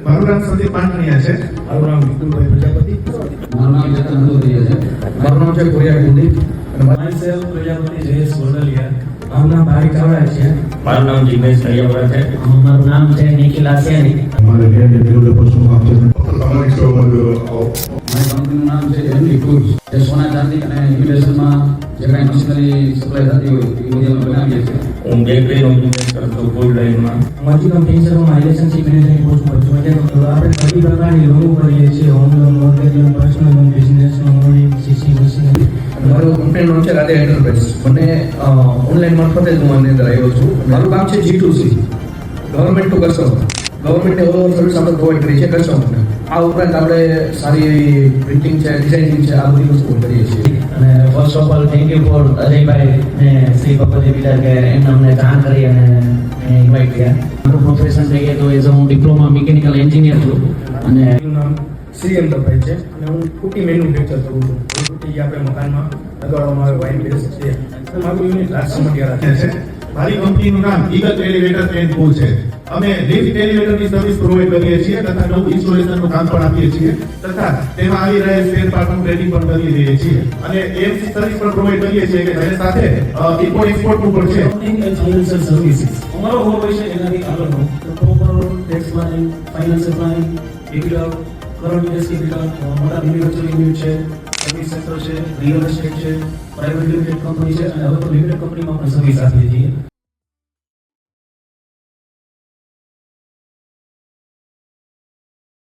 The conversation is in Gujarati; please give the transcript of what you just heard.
મારું નામ સંદીપ પાનકરિયા છે. મારું નામ વિપુલભાઈ પ્રજાપતિ. મારું નામ ચેતન અંદોદિયા છે. મારું નામ છે કોરિયા કુલદીપ. માયસેલ્ફ પ્રજાપતિ જયેશ ગોંડલિયા. મારું નામ ભાવિક ચાવડા છે. મારું નામ જિગ્નેશ કરિયાવરા છે. મારું નામ છે નિખિલ આસિયાની. અમારે ગેમ ડેવલપર શું કામ છે? તમારી સ્ટોરમાં આવો. મારી કંપનીનું નામ છે એમડી ફૂડ્સ. જે સોના ચાંદી અને ઇન્વેસ્ટમાં જે કાંઈ મશીનરી સપ્લાય થતી હોય એ બધી અમે બનાવીએ છીએ. હું બેકરીનો બિઝનેસ કરું છું ફૂડ લાઈનમાં. માજી કંપની છે હું રિલેશનશિપ મેનેજમેન્ટ કોર્સ કરું છું. એટલે આપણે બધી પ્રકારની લોન કરીએ છીએ. Home loan, mortgage loan, personal loan, business loan, CC machinery. મારું કંપનીનું નામ છે રાધે એન્ટરપ્રાઇઝ. મને ઓનલાઈન મારફતે જ હું આની અંદર આવ્યો છું. મારું કામ છે G2C, ગવર્મેન્ટ ટુ કસ્ટમર. ગવર્મેન્ટને ઓલ ઓવર સર્વિસ આપણે પ્રોવાઈડ કરીએ છીએ કસ્ટમરને. આ ઉપરાંત આપણે સારી એવી પ્રિન્ટિંગ છે, ડિઝાઇનિંગ છે, આ બધી વસ્તુઓ કરીએ છીએ. અને first of all thank you for Ajaybhai ને શ્રી ભગવતી પિતા કે એમને અમને જાણ કરી અને ઇન્વાઇટ કર્યા. મારું પ્રોફેશન થઈ ગયા તો એઝ હું ડિપ્લોમા મિકેનિકલ એન્જિનિયર છું અને મારું નામ શ્રી એન્ટરપ્રાઇઝ છે અને હું પુટ્ટી મેન્યુફેક્ચર કરું છું. પુટ્ટી આપણે મકાનમાં લગાડવામાં આવે વાઇન બેસ છે. મારું યુનિટ લાસ્ટ મટિયારા છે. મારી કંપનીનું નામ ઈગલ એલિવેટર એન્ડ પુલ છે. અમે લિફ્ટ એલિવેટરની સર્વિસ પ્રોવાઈડ કરીએ છીએ તથા નવું ઇન્સ્ટોલેશનનું કામ પણ આપીએ છીએ તથા તેમાં આવી રહેલ સ્પેર પાર્ટનું ટ્રેનિંગ પણ કરી દઈએ છીએ અને એમસી સર્વિસ પણ પ્રોવાઈડ કરીએ છીએ કે જેની સાથે ઇમ્પોર્ટ એક્સપોર્ટનું પણ છે. ફાઇનાન્શિયલ સર્વિસીસ અમારો હોલ હોય છે એનાથી આગળનો proper tax planning, financial planning, dividend, current distributor, મોટા મેન્યુફેક્ચરિંગ યુનિટ છે, સર્વિસ સેક્ટર છે, રિયલ એસ્ટેટ છે, પ્રાઇવેટ લિમિટેડ કંપની છે અને હવે તો લિમિટેડ કંપનીમાં પણ સર્વિસ આપીએ છીએ.